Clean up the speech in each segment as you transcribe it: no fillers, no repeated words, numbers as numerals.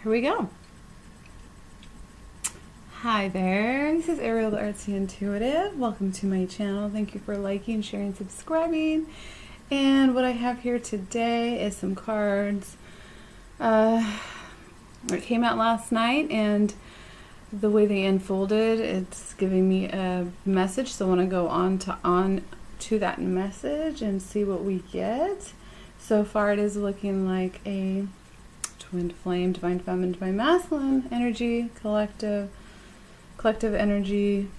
here we go. Hi there, this is Arielle the Artsy Intuitive. Welcome to my channel. Thank you for liking, sharing, subscribing. And what I have here today is some cards. It came out last night, and the way they unfolded, it's giving me a message. So I want to go on to that message and see what we get. So far, it is looking like a twin flame, divine feminine, divine masculine energy, collective energy,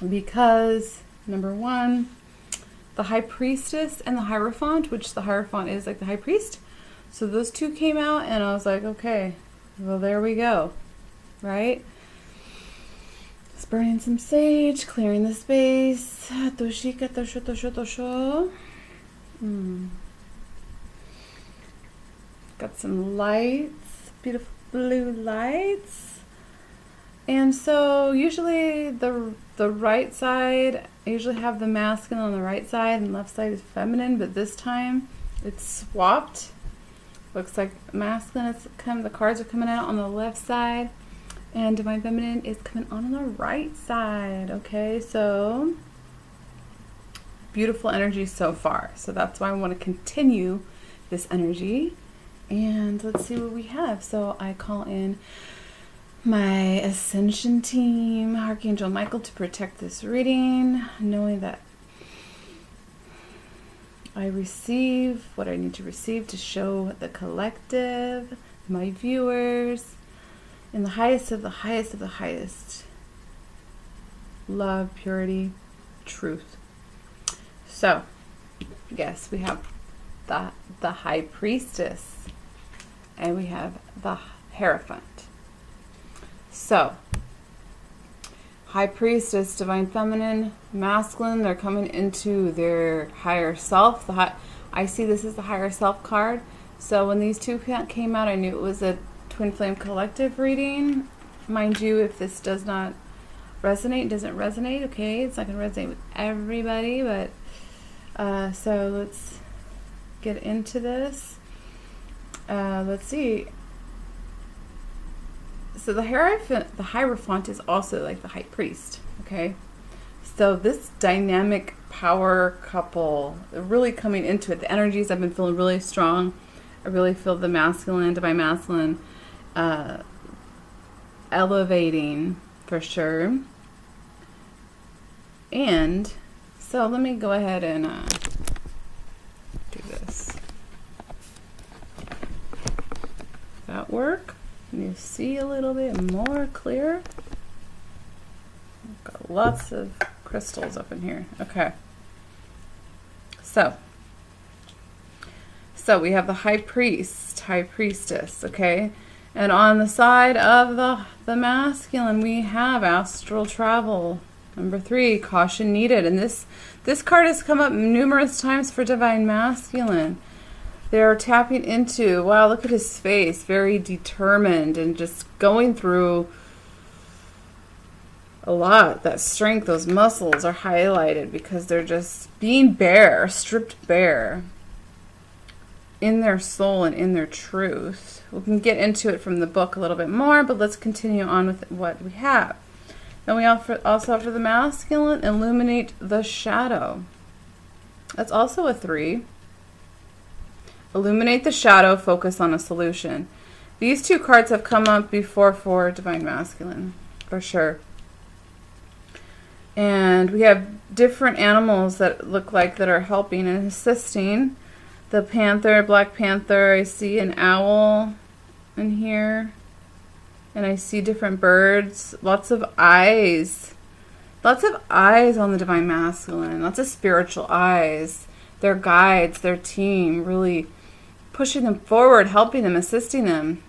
because number one, the high priestess and the hierophant, which the hierophant is like the high priest. So those two came out, and I was like, okay, well, there we go, right? Just burning some sage, clearing the space. Got some lights, beautiful blue lights. And so usually the right side, I usually have the masculine on the right side and left side is feminine, but this time it's swapped. Looks like masculine is the cards are coming out on the left side, and divine feminine is coming on the right side. Okay, so beautiful energy so far. So that's why I want to continue this energy. And let's see what we have. So I call in my Ascension team, Archangel Michael, to protect this reading, knowing that I receive what I need to receive to show the collective, my viewers, in the highest of the highest of the highest love, purity, truth. So, yes, we have the high priestess, and we have the hierophant. So, high priestess, divine feminine, masculine, they're coming into their higher self. I see this as the higher self card. So when these two came out, I knew it was a twin flame collective reading. Mind you, if this does not resonate, doesn't resonate, okay, it's not going to resonate with everybody, but so let's get into this. Let's see. So the hierophant is also like the high priest, okay? So this dynamic power couple, really coming into it. The energies I've been feeling really strong. I really feel the masculine, divine masculine, elevating for sure. And so let me go ahead and do this. Does that work? Can you see a little bit more clear? I've got lots of crystals up in here. Okay. So we have the high priest, high priestess, okay? And on the side of the masculine, we have astral travel. Number 3, caution needed. And this card has come up numerous times for divine masculine. They're tapping into, wow, look at his face, very determined and just going through a lot. That strength, those muscles are highlighted because they're just being bare, stripped bare in their soul and in their truth. We can get into it from the book a little bit more, but let's continue on with what we have. Then we also have for the masculine, illuminate the shadow. That's also a 3. Illuminate the shadow, focus on a solution. These two cards have come up before for divine masculine, for sure. And we have different animals that look like that are helping and assisting. The panther, black panther, I see an owl in here. And I see different birds, lots of eyes. Lots of eyes on the divine masculine, lots of spiritual eyes. Their guides, their team, really pushing them forward, helping them, assisting them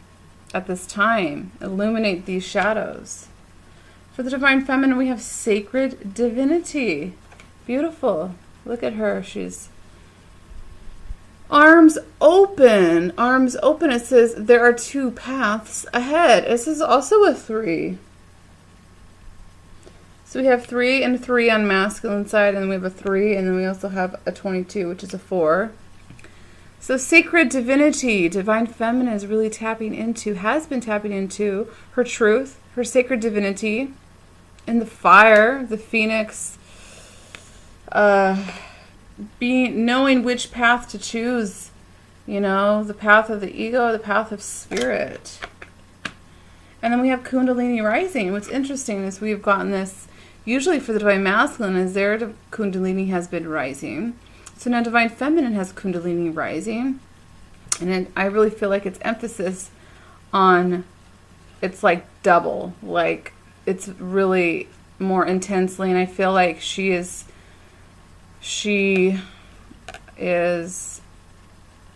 at this time. Illuminate these shadows. For the divine feminine, we have sacred divinity. Beautiful. Look at her. She's arms open. Arms open. It says there are 2 paths ahead. This is also a 3. So we have 3 and 3 on masculine side, and then we have a 3, and then we also have a 22, which is a 4. So sacred divinity, divine feminine is really has been tapping into her truth, her sacred divinity, in the fire, the phoenix, knowing which path to choose, the path of the ego, the path of spirit. And then we have Kundalini rising. What's interesting is we've gotten this, usually for the divine masculine, is their Kundalini has been rising. So now divine feminine has Kundalini rising. And I really feel like it's emphasis on, it's like double, like it's really more intensely. And I feel like she is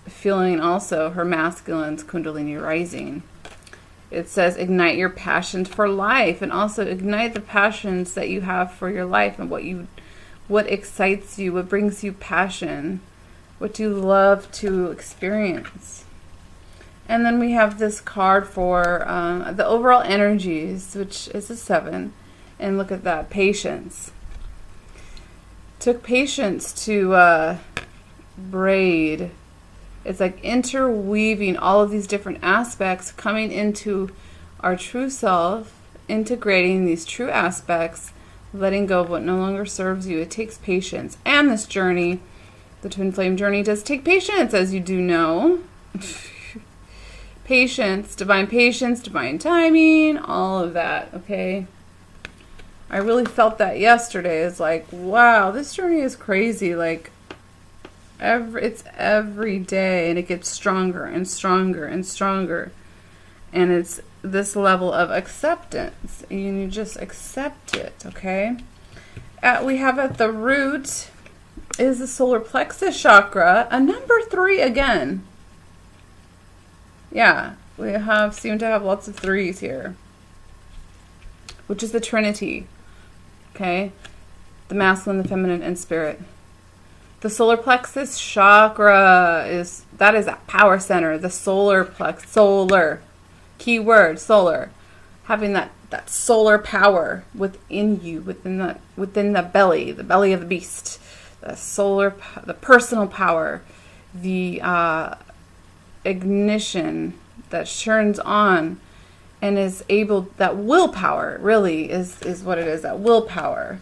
feeling also her masculine's Kundalini rising. It says ignite your passion for life, and also ignite the passions that you have for your life and what excites you, what brings you passion, what do you love to experience. And then we have this card for the overall energies, which is a 7. And look at that, patience. Took patience to braid. It's like interweaving all of these different aspects, coming into our true self, integrating these true aspects, letting go of what no longer serves you. It takes patience. And this journey, the twin flame journey, does take patience, as you do know. Patience, divine timing, all of that, okay? I really felt that yesterday. It's like, wow, this journey is crazy. Like, it's every day, and it gets stronger and stronger and stronger. And it's this level of acceptance. And you just accept it, okay? We have at the root is the solar plexus chakra, a number 3 again. Yeah, we seem to have lots of 3s here, which is the Trinity, okay? The masculine, the feminine, and spirit. The solar plexus chakra is a power center. The solar keyword, solar, having that solar power within you, within the belly of the beast, the personal power, the ignition that turns on and is able, that willpower really is what it is, that willpower.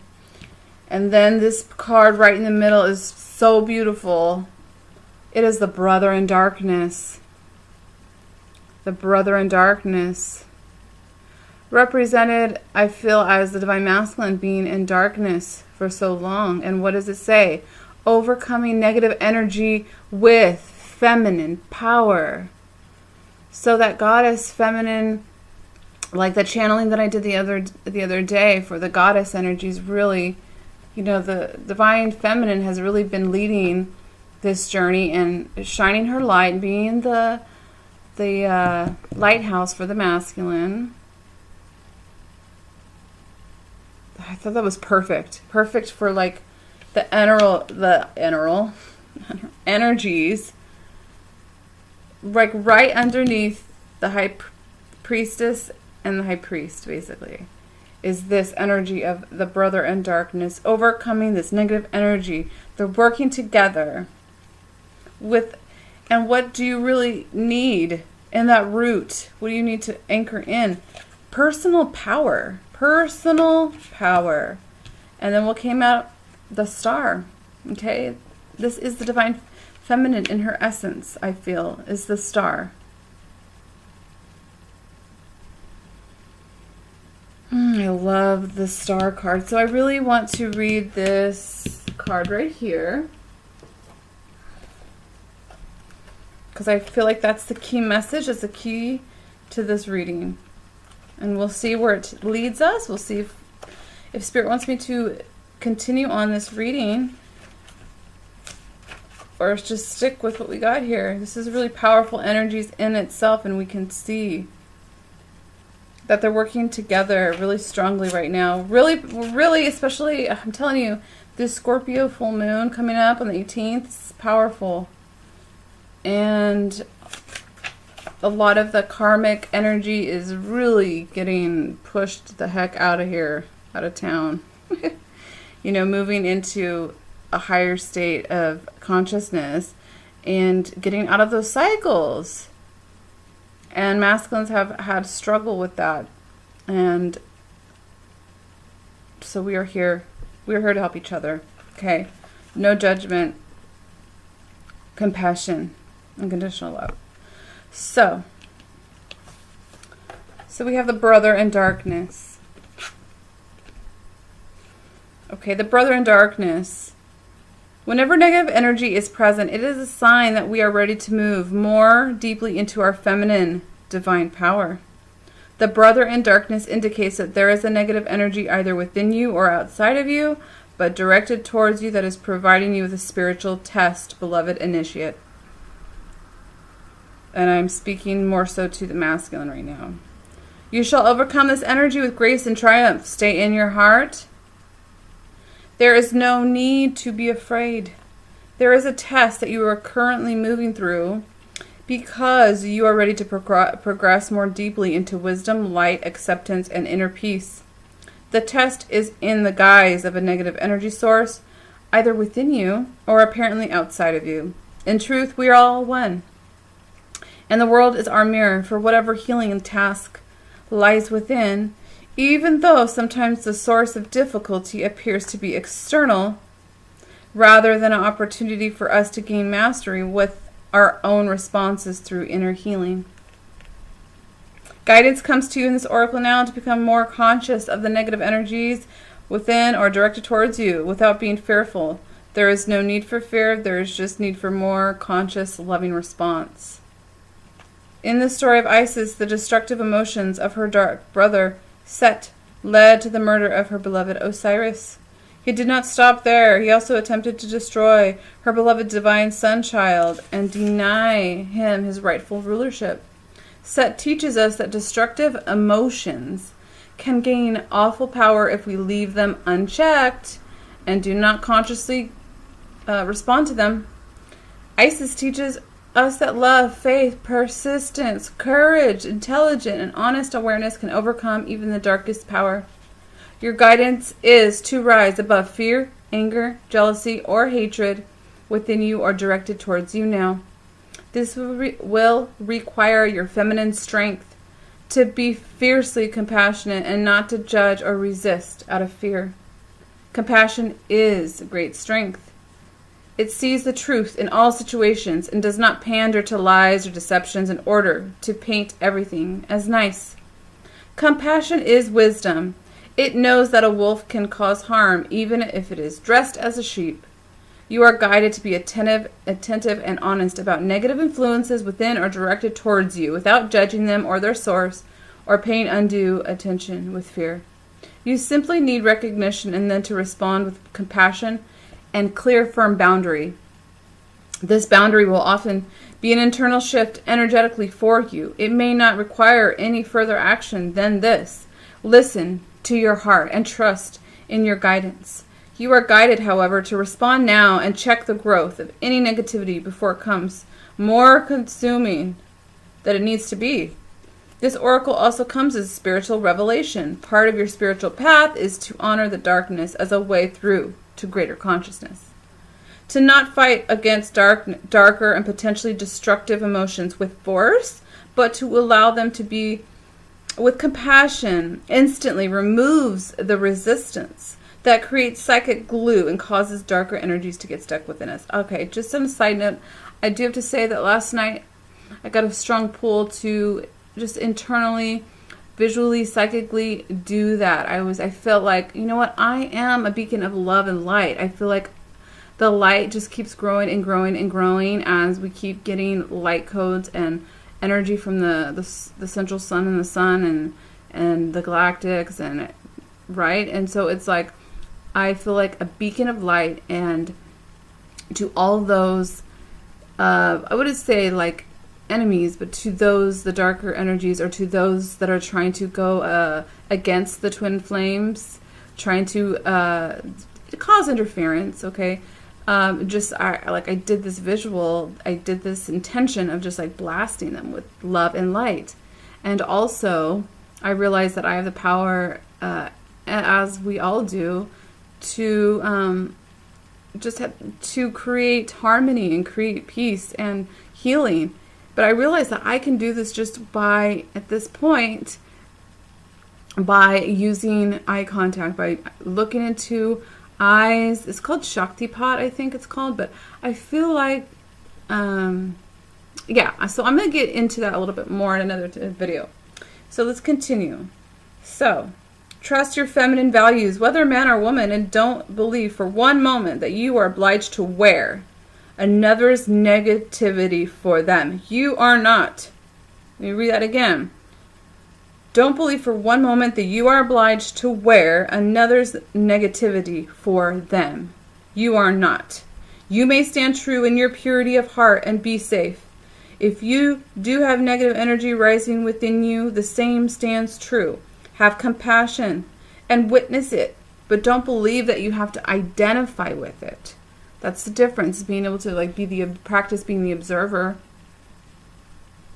And then this card right in the middle is so beautiful. It is the brother in darkness. The brother in darkness. Represented, I feel, as the divine masculine being in darkness for so long. And what does it say? Overcoming negative energy with feminine power. So that goddess feminine, like the channeling that I did the other day for the goddess energies, really, the divine feminine has really been leading this journey and shining her light, being the lighthouse for the masculine. I thought that was perfect. Perfect for like the energies, like right underneath the high priestess and the high priest, basically, is this energy of the brother in darkness, overcoming this negative energy. They're working together and what do you really need in that root? What do you need to anchor in? Personal power. And then what came out? The star. Okay? This is the divine feminine in her essence, I feel, is the star. I love the star card. So I really want to read this card right here, because I feel like that's the key message. It's the key to this reading. And we'll see where it leads us. We'll see if Spirit wants me to continue on this reading or just stick with what we got here. This is really powerful energies in itself, and we can see that they're working together really strongly right now. Really, especially, I'm telling you, this Scorpio full moon coming up on the 18th is powerful. And a lot of the karmic energy is really getting pushed the heck out of here, out of town. Moving into a higher state of consciousness and getting out of those cycles. And masculines have had struggle with that. And so we are here. We are here to help each other. Okay? No judgment, compassion, unconditional love. So we have the brother in darkness. Okay, the brother in darkness. Whenever negative energy is present, it is a sign that we are ready to move more deeply into our feminine divine power. The brother in darkness indicates that there is a negative energy either within you or outside of you, but directed towards you, that is providing you with a spiritual test, beloved initiate. And I'm speaking more so to the masculine right now. You shall overcome this energy with grace and triumph. Stay in your heart. There is no need to be afraid. There is a test that you are currently moving through because you are ready to progress more deeply into wisdom, light, acceptance, and inner peace. The test is in the guise of a negative energy source, either within you or apparently outside of you. In truth, we are all one. And the world is our mirror for whatever healing and task lies within, even though sometimes the source of difficulty appears to be external, rather than an opportunity for us to gain mastery with our own responses through inner healing. Guidance comes to you in this oracle now to become more conscious of the negative energies within or directed towards you without being fearful. There is no need for fear. There is just need for more conscious, loving response. In the story of Isis, the destructive emotions of her dark brother, Set, led to the murder of her beloved Osiris. He did not stop there. He also attempted to destroy her beloved divine son-child and deny him his rightful rulership. Set teaches us that destructive emotions can gain awful power if we leave them unchecked and do not consciously respond to them. Isis teaches us that love, faith, persistence, courage, intelligent, and honest awareness can overcome even the darkest power. Your guidance is to rise above fear, anger, jealousy, or hatred within you or directed towards you now. This will require your feminine strength to be fiercely compassionate and not to judge or resist out of fear. Compassion is great strength. It sees the truth in all situations and does not pander to lies or deceptions in order to paint everything as nice. Compassion is wisdom. It knows that a wolf can cause harm even if it is dressed as a sheep. You are guided to be attentive and honest about negative influences within or directed towards you without judging them or their source or paying undue attention with fear. You simply need recognition and then to respond with compassion and clear, firm boundary. This boundary will often be an internal shift energetically for you. It may not require any further action than this. Listen to your heart and trust in your guidance. You are guided, however, to respond now and check the growth of any negativity before it comes more consuming than it needs to be. This oracle also comes as spiritual revelation. Part of your spiritual path is to honor the darkness as a way through to greater consciousness. To not fight against darker and potentially destructive emotions with force, but to allow them to be with compassion instantly removes the resistance that creates psychic glue and causes darker energies to get stuck within us. Okay, just on a side note, I do have to say that last night I got a strong pull to just internally, visually, psychically do that. I felt like, you know what, I am a beacon of love and light. I feel like the light just keeps growing and growing and growing as we keep getting light codes and energy from the central sun and the sun and the galactics and right. And so it's like I feel like a beacon of light, and to all those I wouldn't say like enemies, but to those, the darker energies, or to those that are trying to go against the twin flames, trying to cause interference, okay? I did this visual, I did this intention of just like blasting them with love and light. And also, I realized that I have the power, as we all do, to just have to create harmony and create peace and healing. But I realized that I can do this just by, at this point, by using eye contact, by looking into eyes. It's called Shaktipat, I think it's called. But I feel like, yeah, so I'm going to get into that a little bit more in another video. So let's continue. So, trust your feminine values, whether man or woman, and don't believe for one moment that you are obliged to wear another's negativity for them. You are not. Let me read that again. Don't believe for one moment that you are obliged to wear another's negativity for them. You are not. You may stand true in your purity of heart and be safe. If you do have negative energy rising within you, the same stands true. Have compassion and witness it, but don't believe that you have to identify with it. That's the difference, being able to like practice being the observer,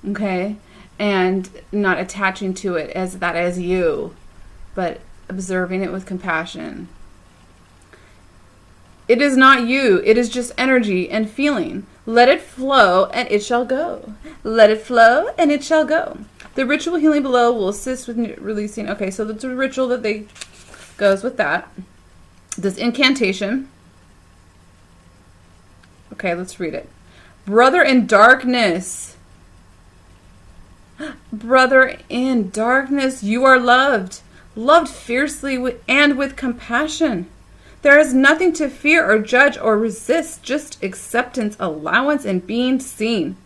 okay, and not attaching to it as you, but observing it with compassion. It is not you, it is just energy and feeling. Let it flow and it shall go. Let it flow and it shall go. The ritual healing below will assist with releasing. Okay, so that's a ritual that goes with that. This incantation. Okay, let's read it. Brother in darkness. Brother in darkness, you are loved. Loved fiercely and with compassion. There is nothing to fear or judge or resist, just acceptance, allowance, and being seen.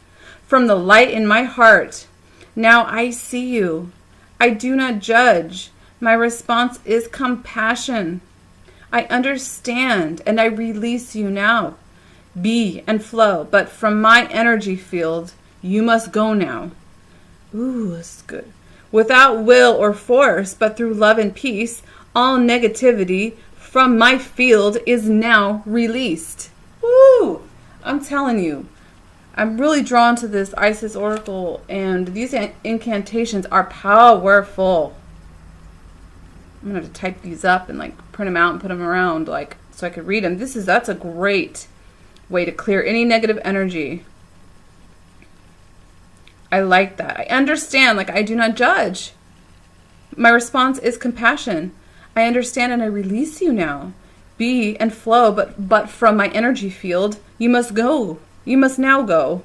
From the light in my heart, now I see you. I do not judge. My response is compassion. I understand and I release you now. Be and flow, but from my energy field, you must go now. Ooh, this is good. Without will or force, but through love and peace, all negativity from my field is now released. Woo! I'm telling you, I'm really drawn to this Isis Oracle, and these incantations are powerful. I'm going to type these up and like print them out and put them around like so I could read them. That's a great way to clear any negative energy. I like that. I understand, like I do not judge. My response is compassion. I understand and I release you now. Be and flow, but from my energy field, you must go. You must now go.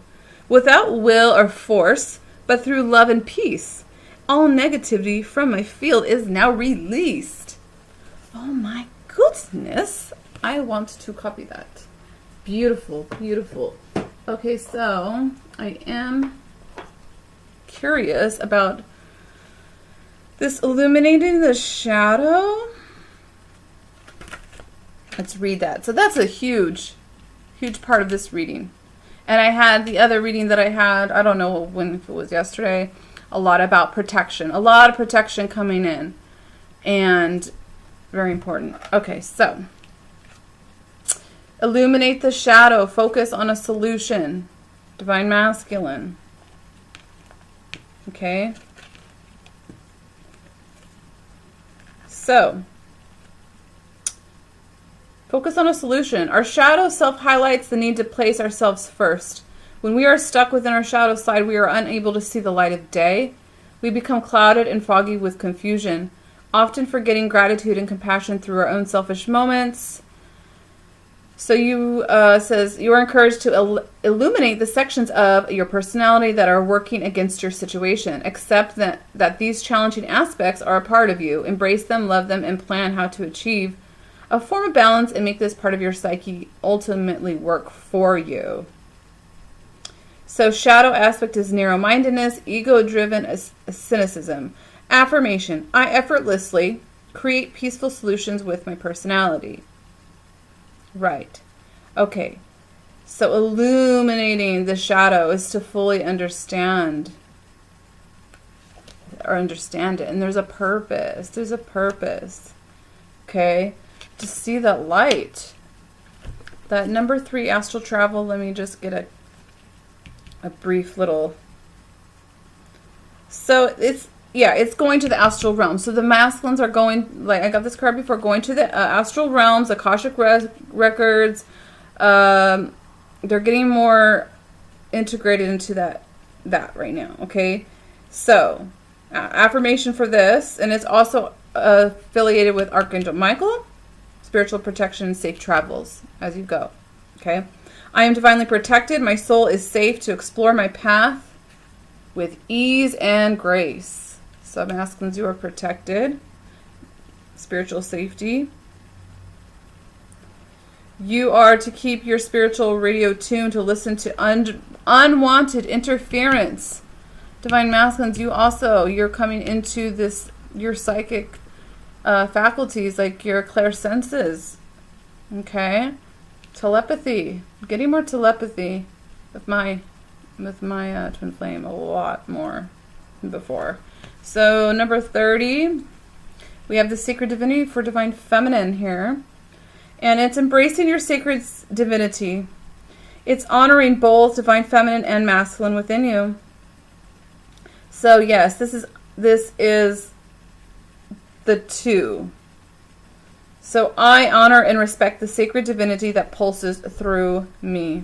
Without will or force, but through love and peace. All negativity from my field is now released. Oh my goodness. I want to copy that. Beautiful, beautiful. Okay, so I am curious about this illuminating the shadow. Let's read that. So that's a huge, huge part of this reading. And I had the other reading that I had, I don't know if it was yesterday, a lot about protection. A lot of protection coming in. And very important. Okay, so illuminate the shadow. Focus on a solution. Divine Masculine. Okay. So, focus on a solution. Our shadow self highlights the need to place ourselves first. When we are stuck within our shadow side, we are unable to see the light of day. We become clouded and foggy with confusion, often forgetting gratitude and compassion through our own selfish moments. So says you are encouraged to illuminate the sections of your personality that are working against your situation. Accept that these challenging aspects are a part of you. Embrace them, love them, and plan how to achieve a form of balance and make this part of your psyche ultimately work for you. So shadow aspect is narrow-mindedness, ego-driven cynicism. Affirmation: I effortlessly create peaceful solutions with my personality. Right. Okay. So illuminating the shadow is to fully understand it. And there's a purpose. There's a purpose. Okay. To see that light. That number 3 astral travel. Let me just get a brief little. So it's going to the astral realm. So the masculines are going, like I got this card before, going to the astral realms, Akashic records, They're getting more integrated into that right now. Okay, so affirmation for this, and it's also affiliated with Archangel Michael, spiritual protection and safe travels as you go. Okay, I am divinely protected. My soul is safe to explore my path with ease and grace. Sub-masculines, you are protected. Spiritual safety. You are to keep your spiritual radio tuned to listen to unwanted interference. Divine masculines, you're coming into this, your psychic faculties, like your clairsenses. Okay? Telepathy. Getting more telepathy with my twin flame, a lot more than before. So number 30, we have the sacred divinity for divine feminine here. And it's embracing your sacred divinity. It's honoring both divine feminine and masculine within you. So yes, this is the two. So I honor and respect the sacred divinity that pulses through me.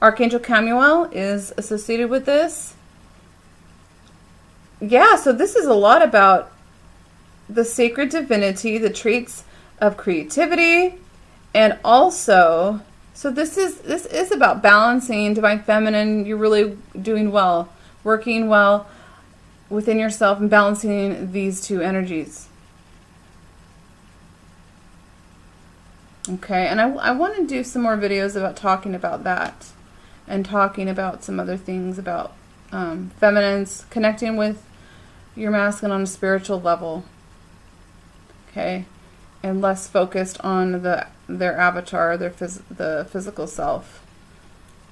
Archangel Chamuel is associated with this. Yeah, so this is a lot about the sacred divinity, the traits of creativity, and also, so this is about balancing divine feminine. You're really doing well, working well within yourself and balancing these two energies. Okay, and I want to do some more videos about talking about that and talking about some other things about feminines, connecting with your masculine on a spiritual level. Okay, and less focused on their avatar, the physical self.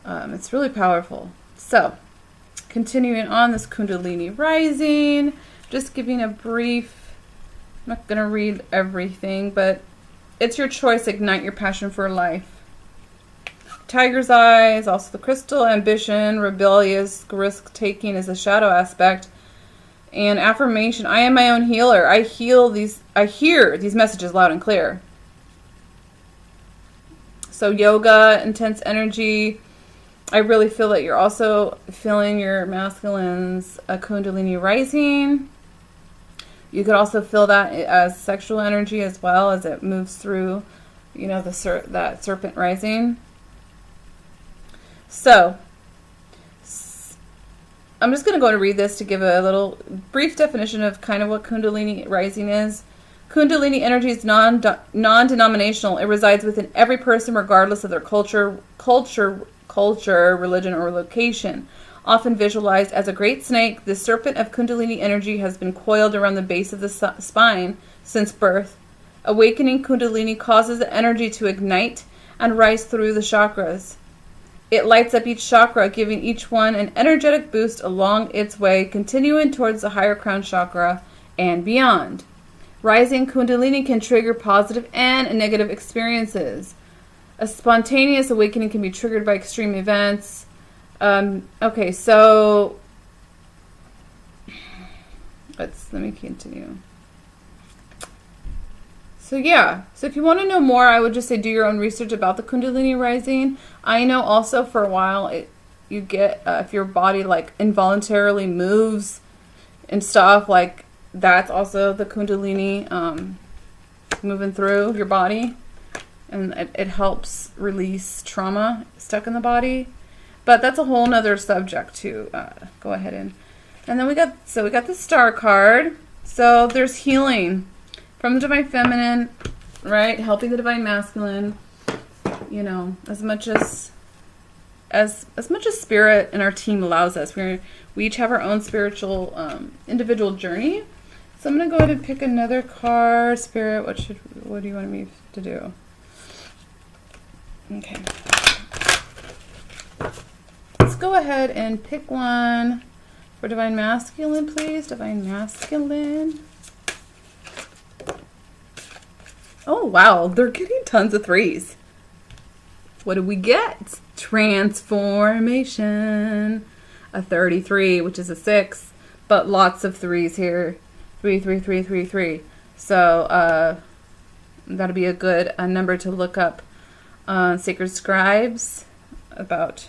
It's really powerful. So, continuing on this Kundalini rising, just giving a brief, I'm not going to read everything, but it's your choice. Ignite your passion for life. Tiger's eyes, also the crystal, ambition, rebellious, risk-taking is a shadow aspect. And affirmation, I am my own healer. I hear these messages loud and clear. So yoga, intense energy. I really feel that you're also feeling your masculine's Kundalini rising. You could also feel that as sexual energy as well as it moves through, that serpent rising. So, I'm just going to go and read this to give a little brief definition of kind of what Kundalini rising is. Kundalini energy is non-denominational. It resides within every person regardless of their culture, religion, or location. Often visualized as a great snake, the serpent of Kundalini energy has been coiled around the base of the spine since birth. Awakening Kundalini causes the energy to ignite and rise through the chakras. It lights up each chakra, giving each one an energetic boost along its way, continuing towards the higher crown chakra and beyond. Rising Kundalini can trigger positive and negative experiences. A spontaneous awakening can be triggered by extreme events. Okay, so let me continue. So yeah, so if you want to know more, I would just say do your own research about the Kundalini rising. I know also for a while you get if your body like involuntarily moves and stuff, like that's also the Kundalini moving through your body, and it helps release trauma stuck in the body. But that's a whole nother subject to go ahead and then we got the star card. So there's healing from the divine feminine, right? Helping the divine masculine, as much as spirit and our team allows us. We each have our own spiritual individual journey. So I'm gonna go ahead and pick another card. Spirit, what do you want me to do? Okay. Let's go ahead and pick one for divine masculine, please. Divine masculine. Oh, wow. They're getting tons of threes. What do we get? Transformation. A 33, which is a 6. But lots of threes here. 3, 3, 3, 3, 3. So, that'll be a good number to look up Sacred Scribes, about...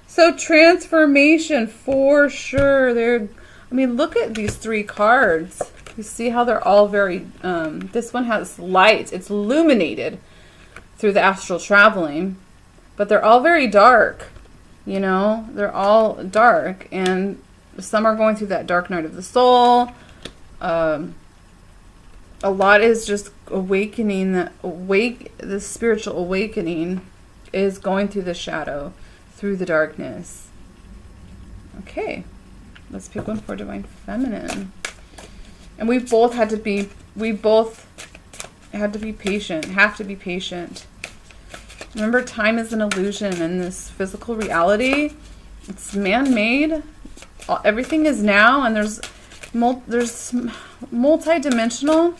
So transformation, for sure. I mean, look at these 3 cards. You see how they're all very... this one has light. It's illuminated through the astral traveling. But they're all very dark. You know? They're all dark. And some are going through that dark night of the soul. A lot is just awakening. The spiritual awakening is going through the shadow, through the darkness. Okay, let's pick one for Divine Feminine. And we both had to be patient. Have to be patient. Remember, time is an illusion, and this physical reality, it's man-made. Everything is now, and there's multi-dimensional.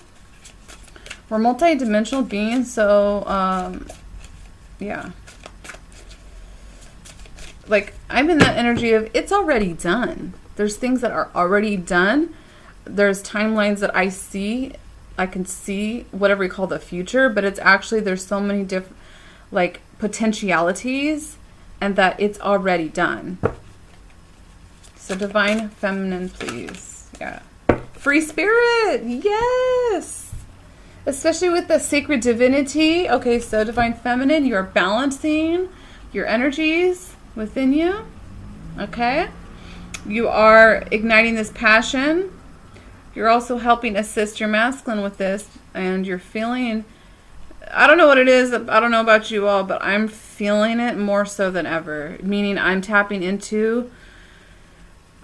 We're multi-dimensional beings, so yeah. Like, I'm in that energy of it's already done. There's things that are already done. There's timelines that I see. I can see whatever we call the future, but it's actually, there's so many different, like, potentialities, and that it's already done. So Divine Feminine, please. Yeah. Free Spirit. Yes. Especially with the sacred divinity. Okay, so Divine Feminine, you're balancing your energies within you. Okay. You are igniting this passion. You're also helping assist your masculine with this. And you're feeling... I don't know what it is. I don't know about you all, but I'm feeling it more so than ever. Meaning I'm tapping into...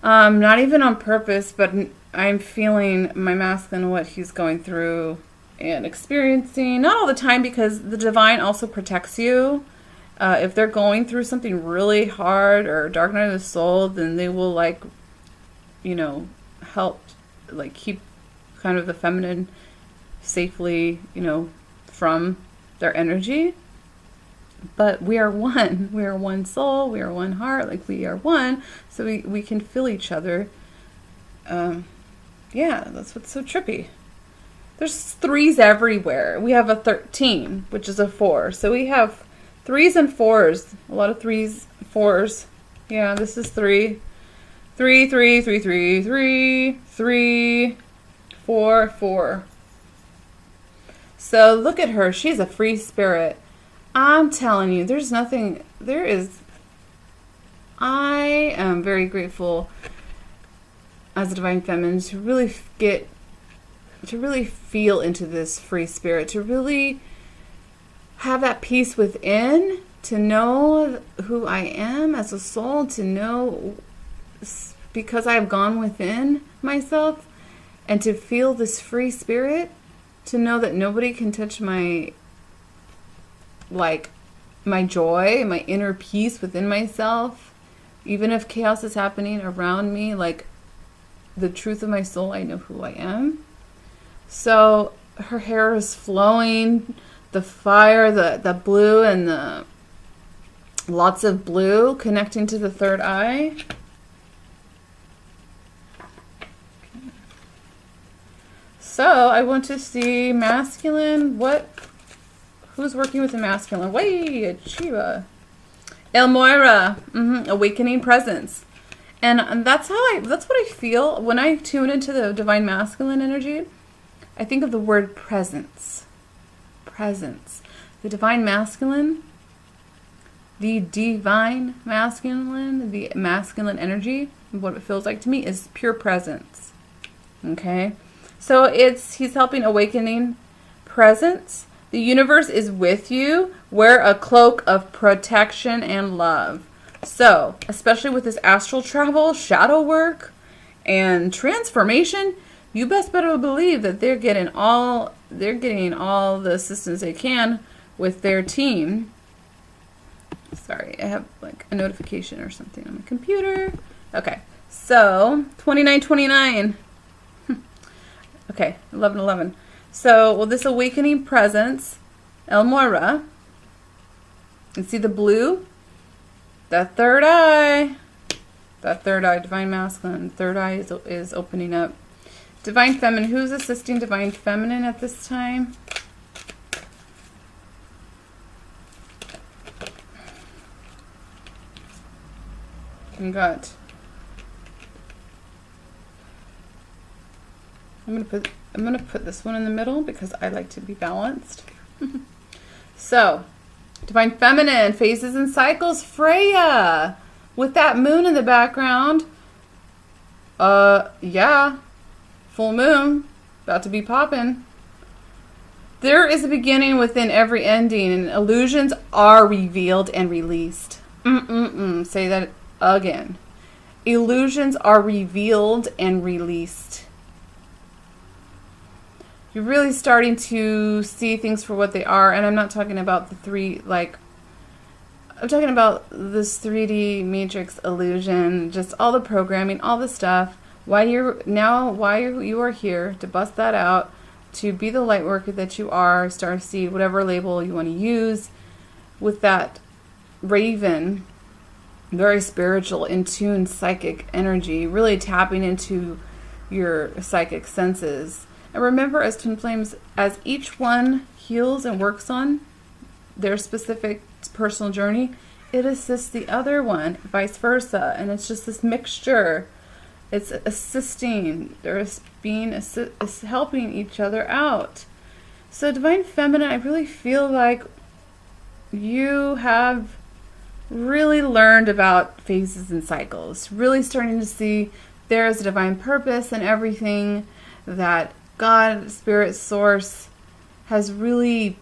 not even on purpose, but I'm feeling my masculine, what he's going through and experiencing. Not all the time, because the divine also protects you. If they're going through something really hard or dark night of the soul, then they will, like, you know, help, like, keep kind of the feminine safely, you know, from their energy. But we are one. We are one soul. We are one heart. Like, we are one. So we can feel each other. Yeah, that's what's so trippy. There's 3s everywhere. We have a 13, which is a 4. So we have 3s and 4s. A lot of 3s, 4s. Yeah, this is 3. 3, 3, 3, 3, 3, 3, 4, 4. So look at her. She's a free spirit. I'm telling you, there's nothing, I am very grateful as a Divine Feminine to really feel into this free spirit, to really have that peace within, to know who I am as a soul, to know, because I've gone within myself, and to feel this free spirit, to know that nobody can touch my joy, my inner peace within myself, even if chaos is happening around me, like, the truth of my soul, I know who I am. So her hair is flowing, the fire, the blue, and the lots of blue connecting to the third eye. So I want to see masculine. Who's working with the masculine? Way, Chiva. El Moira, awakening presence. And that's what I feel when I tune into the divine masculine energy. I think of the word presence. Presence. The divine masculine, the masculine energy, what it feels like to me is pure presence. Okay? So he's helping awakening presence. The universe is with you. Wear a cloak of protection and love. So, especially with this astral travel, shadow work, and transformation, you best better believe that they're getting all the assistance they can with their team. Sorry, I have like a notification or something on my computer. Okay, so 2929. Okay, 1111. So, well, this awakening presence, El Moira. You see the blue? That third eye, divine masculine, third eye is opening up. Divine feminine, who's assisting divine feminine at this time? We got. I'm gonna put this one in the middle because I like to be balanced. So, Divine Feminine, phases and cycles, Freya, with that moon in the background. Yeah, full moon, about to be popping. There is a beginning within every ending, and illusions are revealed and released. Say that again. Illusions are revealed and released. You're really starting to see things for what they are, and I'm not talking about the three, like, I'm talking about this 3D matrix illusion, just all the programming, all the stuff. Why you are here to bust that out, to be the light worker that you are, starseed, whatever label you want to use, with that raven, very spiritual, in tune, psychic energy, really tapping into your psychic senses. And remember, as twin flames, as each one heals and works on their specific personal journey, it assists the other one, vice versa. And it's just this mixture. It's assisting. They're helping each other out. So Divine Feminine, I really feel like you have really learned about phases and cycles. Really starting to see there is a divine purpose in everything, that God, Spirit, Source has really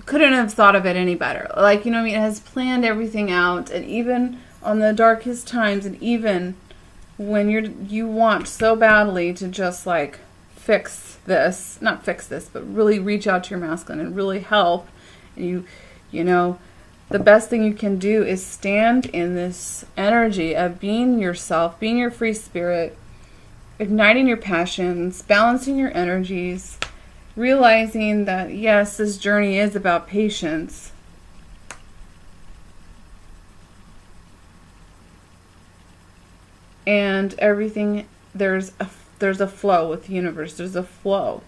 couldn't have thought of it any better. Like, you know what I mean? It has planned everything out, and even on the darkest times, and even when you want so badly to just like not fix this, but really reach out to your masculine and really help, and you know, the best thing you can do is stand in this energy of being yourself, being your free spirit, igniting your passions, balancing your energies, realizing that, yes, this journey is about patience. And everything, there's a flow with the universe. There's a flow.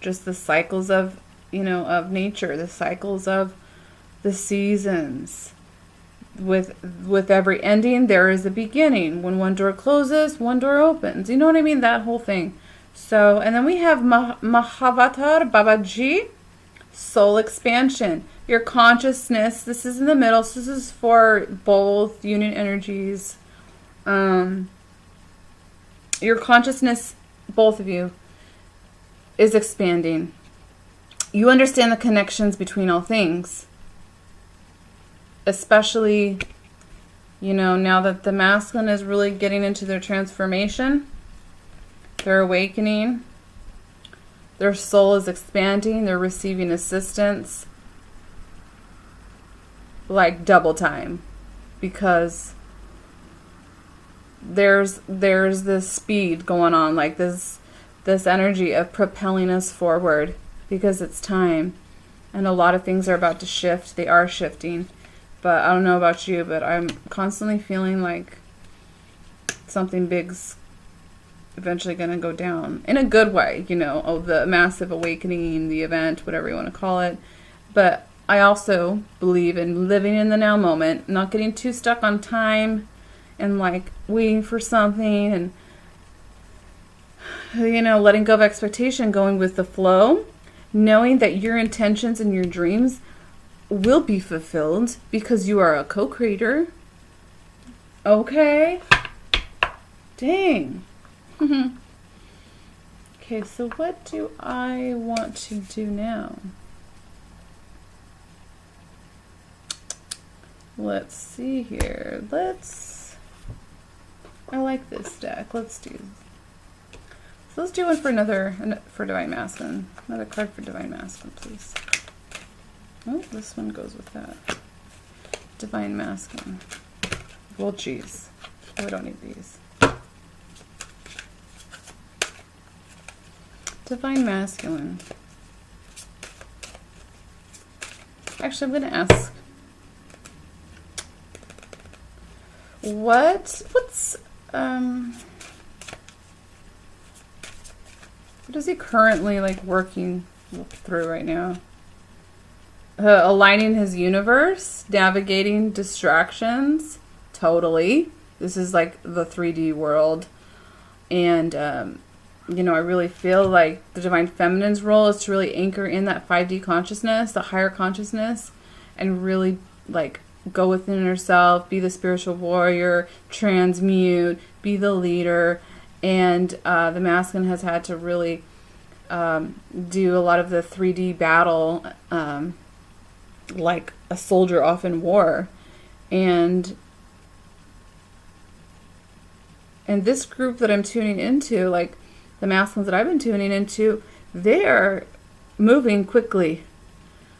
Just the cycles of, of nature, the cycles of the seasons. With every ending, there is a beginning. When one door closes, one door opens. You know what I mean? That whole thing. So, and then we have Mahavatar Babaji, soul expansion. Your consciousness, this is in the middle, so this is for both union energies. Your consciousness, both of you, is expanding. You understand the connections between all things. Especially, now that the masculine is really getting into their transformation, their awakening, their soul is expanding, they're receiving assistance, like double time, because there's this speed going on, like this energy of propelling us forward, because it's time, and a lot of things are about to shift. They are shifting. But I don't know about you, but I'm constantly feeling like something big's eventually going to go down. In a good way, the massive awakening, the event, whatever you want to call it. But I also believe in living in the now moment, not getting too stuck on time and like waiting for something, and, letting go of expectation, going with the flow, knowing that your intentions and your dreams will be fulfilled because you are a co-creator. Okay. Dang. Okay, so what do I want to do now? Let's see here. I like this deck. Let's do one for Divine Masculine. Another card for Divine Masculine, please. Oh, this one goes with that. Divine Masculine. Well, geez. Oh, we don't need these. Divine Masculine. Actually, I'm going to ask. What is he currently working through right now? Aligning his universe, navigating distractions, totally. This is like the 3D world. And, you know, I really feel like the Divine Feminine's role is to really anchor in that 5D consciousness, the higher consciousness, and really, like, go within herself, be the spiritual warrior, transmute, be the leader. And the masculine has had to really do a lot of the 3D battle, like a soldier off in war. And this group that I'm tuning into, like the masculines that I've been tuning into, they are moving quickly.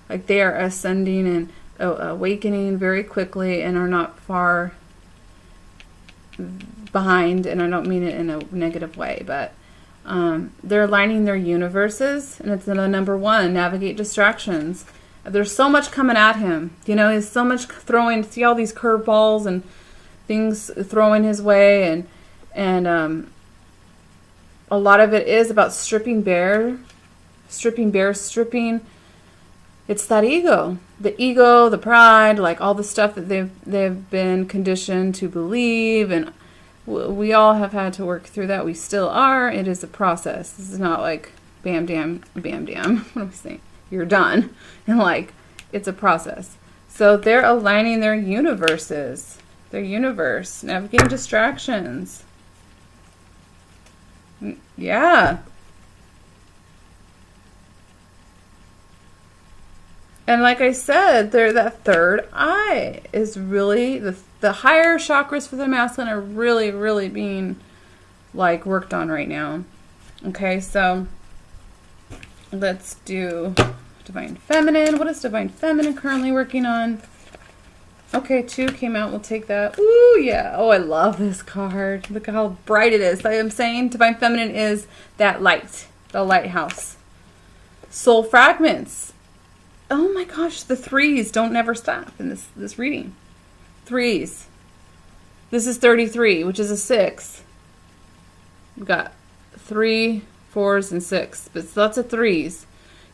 Like they are ascending and awakening very quickly and are not far behind. And I don't mean it in a negative way, but they're aligning their universes. And it's the number one, navigate distractions. There's so much coming at him. You know, he's so much throwing, see all these curveballs and things throwing his way. And a lot of it is about stripping bare. It's that ego, the pride, like all the stuff that they've been conditioned to believe. And we all have had to work through that. We still are. It is a process. This is not like bam, damn, bam, damn. What am I saying? You're done. And like, it's a process. So they're aligning their universes, their universe, navigating distractions. Yeah. And like I said, that third eye is really, the higher chakras for the masculine are really, really being like worked on right now. Okay, so let's do Divine Feminine. What is Divine Feminine currently working on? Okay, 2 came out. We'll take that. Ooh, yeah. Oh, I love this card. Look at how bright it is. Like I'm saying, Divine Feminine is that light, the lighthouse. Soul fragments. Oh my gosh, the 3s don't never stop in this reading. 3s. This is 33, which is a 6. We've got 3, 4s, and 6, but lots of 3s.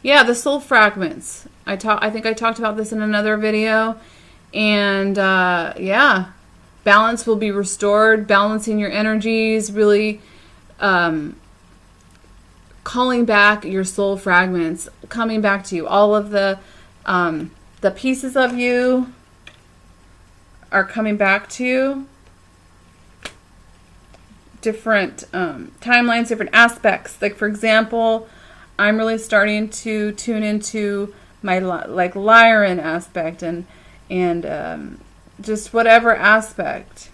Yeah, the soul fragments. I think I talked about this in another video. And yeah, balance will be restored, balancing your energies, really calling back your soul fragments, coming back to you. All of the pieces of you are coming back to you. Different timelines, different aspects. Like, for example, I'm really starting to tune into my like Lyran aspect and just whatever aspect.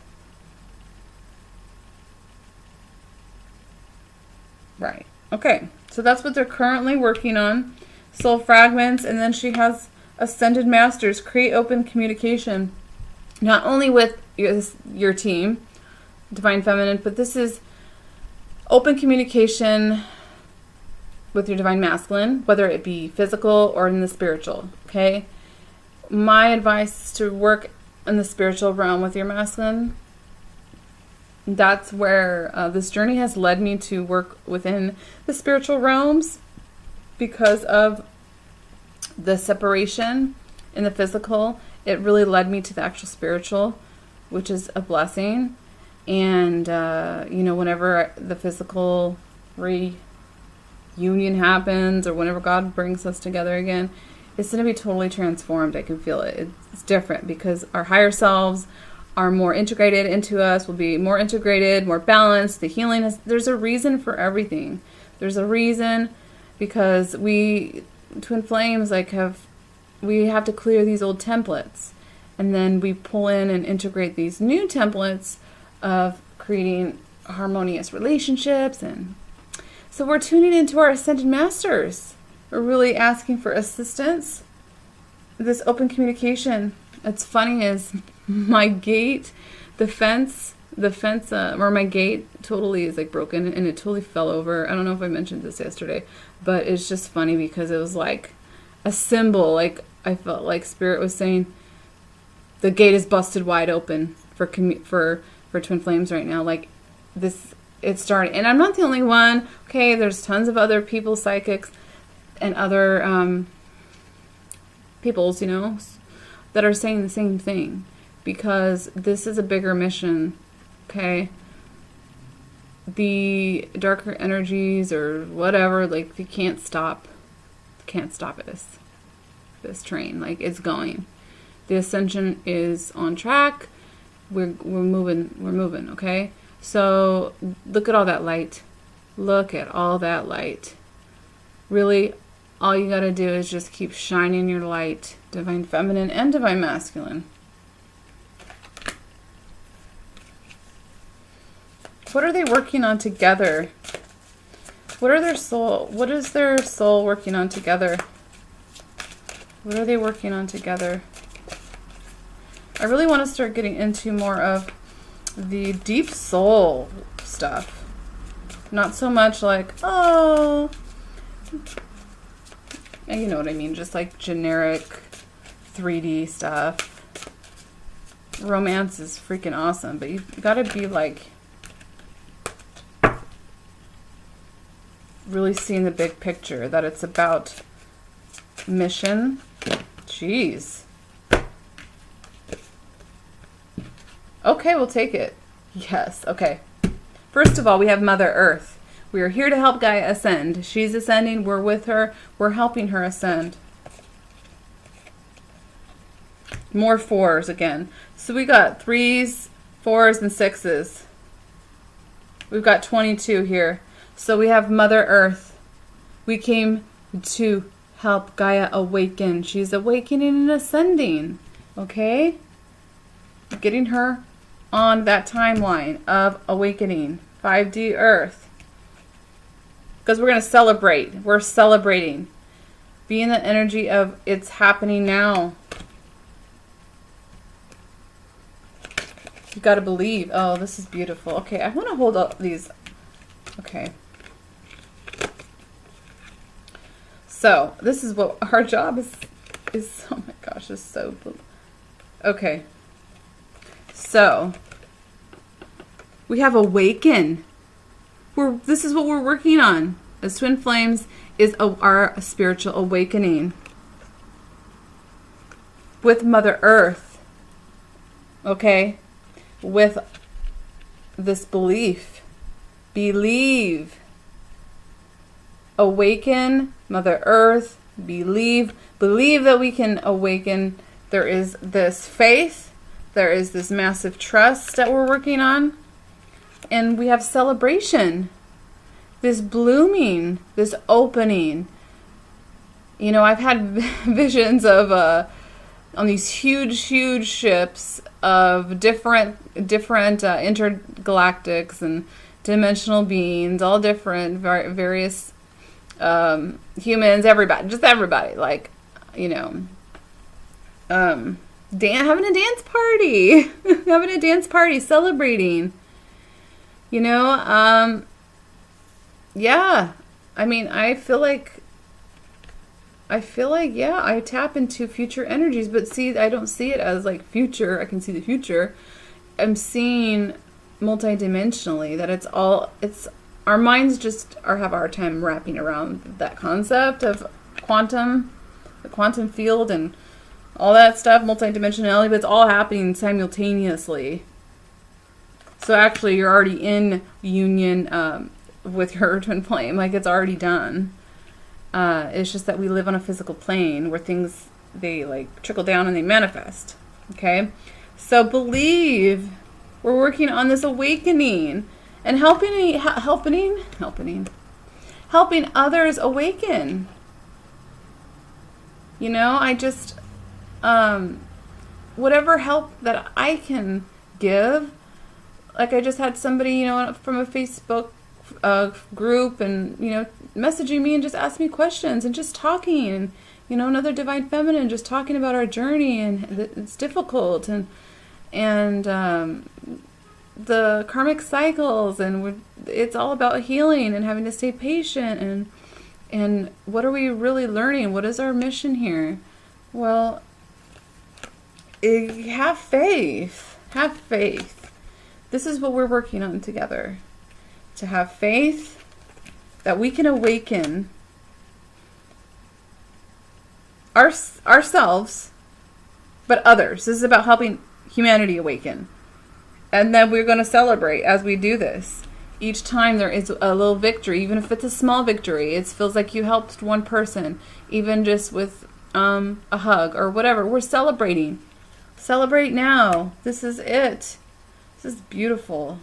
Right. Okay. So that's what they're currently working on. Soul fragments. And then she has Ascended Masters. Create open communication. Not only with your team, Divine Feminine, but this is open communication with your Divine Masculine, whether it be physical or in the spiritual. Okay. My advice is to work in the spiritual realm with your masculine. That's where this journey has led me to work within the spiritual realms because of the separation in the physical. It really led me to the actual spiritual, which is a blessing. And, you know, whenever the physical reunion happens or whenever God brings us together again, it's going to be totally transformed. I can feel it. It's different because our higher selves are more integrated into us, will be more integrated, more balanced. The healing is, there's a reason for everything. There's a reason because we, Twin Flames, we have to clear these old templates. And then we pull in and integrate these new templates of creating harmonious relationships. And so we're tuning into our Ascended Masters. We're really asking for assistance. This open communication. It's funny is my gate, the fence, or my gate totally is like broken and it totally fell over. I don't know if I mentioned this yesterday, but it's just funny because it was like a symbol. Like I felt like Spirit was saying the gate is busted wide open for Twin Flames right now. Like this, it's starting. And I'm not the only one. Okay, there's tons of other people, psychics, and other peoples, you know, that are saying the same thing. because this is a bigger mission, okay? The darker energies or whatever, like, you can't stop this train. Like, it's going. The ascension is on track. We're moving, okay? So look at all that light. Look at all that light. Really, all you gotta do is just keep shining your light, divine feminine and divine masculine. What are they working on together? What is their soul working on together? What are they working on together? I really want to start getting into more of the deep soul stuff. Not so much like, oh, you know what I mean, just like generic 3D stuff. Romance is freaking awesome, but you've got to be like really seeing the big picture, that it's about mission. Jeez. Okay, we'll take it. Yes, okay. First of all, we have Mother Earth. We are here to help Gaia ascend. She's ascending. We're with her. We're helping her ascend. More 4s again. So we got 3s, 4s, and 6s. We've got 22 here. So we have Mother Earth. We came to help Gaia awaken. She's awakening and ascending. Okay? Getting her on that timeline of awakening. 5D Earth. Because we're going to celebrate. We're celebrating. Be in the energy of it's happening now. You got to believe. Oh, this is beautiful. Okay, I want to hold up these. Okay. So, this is what our job is, oh my gosh, is so, okay. So, we have awaken. This is what we're working on. As twin flames is our spiritual awakening. With Mother Earth. Okay? With this belief. Believe. Awaken, Mother Earth, believe that we can awaken. There is this faith, there is this massive trust that we're working on, and we have celebration, this blooming, this opening. You know, I've had visions of on these huge ships of different intergalactics and dimensional beings, all different, various humans, everybody, just everybody, like, you know, having a dance party, celebrating, you know, yeah, I mean, I feel like, yeah, I tap into future energies, but see, I don't see it as like future. I can see the future. I'm seeing multidimensionally that it's our minds just have a hard time wrapping around that concept of the quantum field and all that stuff, multidimensionality, but it's all happening simultaneously. So actually you're already in union with your twin flame, like it's already done. It's just that we live on a physical plane where things, they like trickle down and they manifest. Okay? So believe we're working on this awakening and helping others awaken. You know, I just, whatever help that I can give, like I just had somebody, you know, from a Facebook group and, you know, messaging me and just ask me questions and just talking, and, you know, another divine feminine just talking about our journey, and it's difficult, and the karmic cycles, and it's all about healing and having to stay patient, and what are we really learning? What is our mission here? Well, have faith. Have faith. This is what we're working on together. To have faith that we can awaken ourselves, but others. This is about helping humanity awaken. And then we're going to celebrate as we do this. Each time there is a little victory, even if it's a small victory. It feels like you helped one person, even just with a hug or whatever. We're celebrating. Celebrate now. This is it. This is beautiful.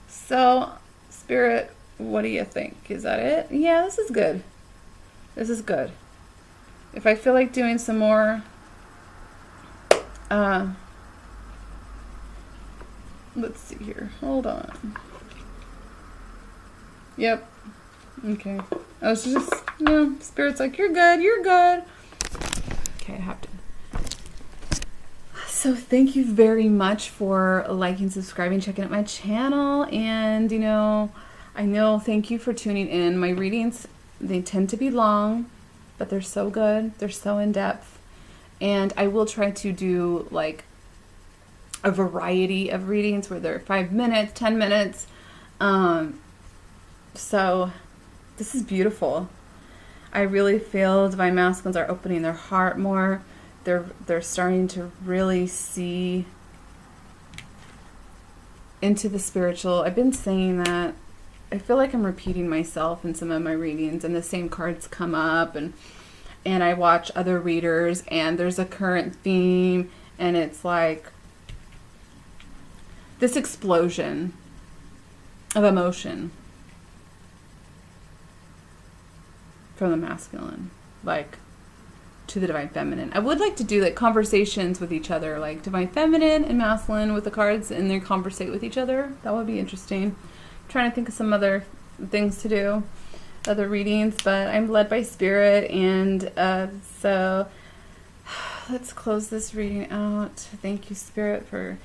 So, Spirit, what do you think? Is that it? Yeah, this is good. This is good. If I feel like doing some more, let's see here. Hold on. Yep. Okay. I was just, Spirit's like, you're good, you're good. Okay, I have to. So thank you very much for liking, subscribing, checking out my channel. And, I know, thank you for tuning in. My readings, they tend to be long, but they're so good. They're so in-depth. And I will try to do, like, a variety of readings where they're 5 minutes, 10 minutes. So this is beautiful. I really feel divine masculines are opening their heart more. They're starting to really see into the spiritual. I've been saying that. I feel like I'm repeating myself in some of my readings, and the same cards come up, and I watch other readers, and there's a current theme, and it's like this explosion of emotion from the masculine, like, to the divine feminine. I would like to do like conversations with each other, like divine feminine and masculine with the cards, and they conversate with each other. That would be interesting. I'm trying to think of some other things to do, other readings, but I'm led by Spirit, and so let's close this reading out. Thank you, Spirit, for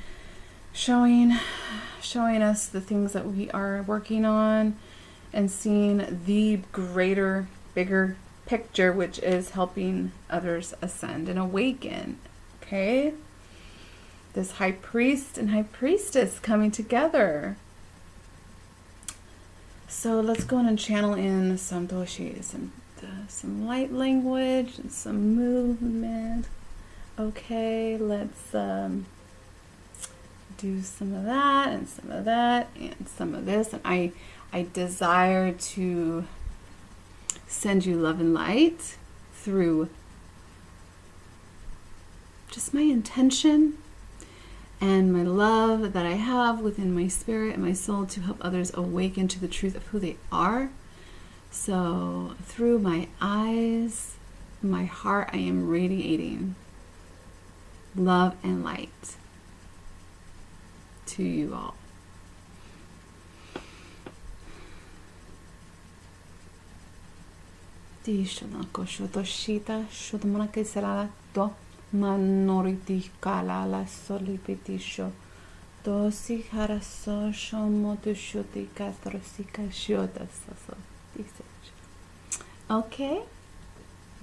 showing us the things that we are working on and seeing the greater, bigger picture, which is helping others ascend and awaken. Okay, this high priest and high priestess coming together. So let's go in and channel in some doshi, some light language and some movement. Okay, let's do some of that and some of that and some of this. And I desire to send you love and light through just my intention and my love that I have within my spirit and my soul to help others awaken to the truth of who they are. So through my eyes, my heart, I am radiating love and light to you all. Shotoshita Shotamaka Salada Do Manoriti Kala La Solipitisho Dosi Haraso Shomotushoti Katrosika Shiota Saso. Okay.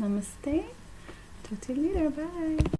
Namaste. Talk to you later. Bye.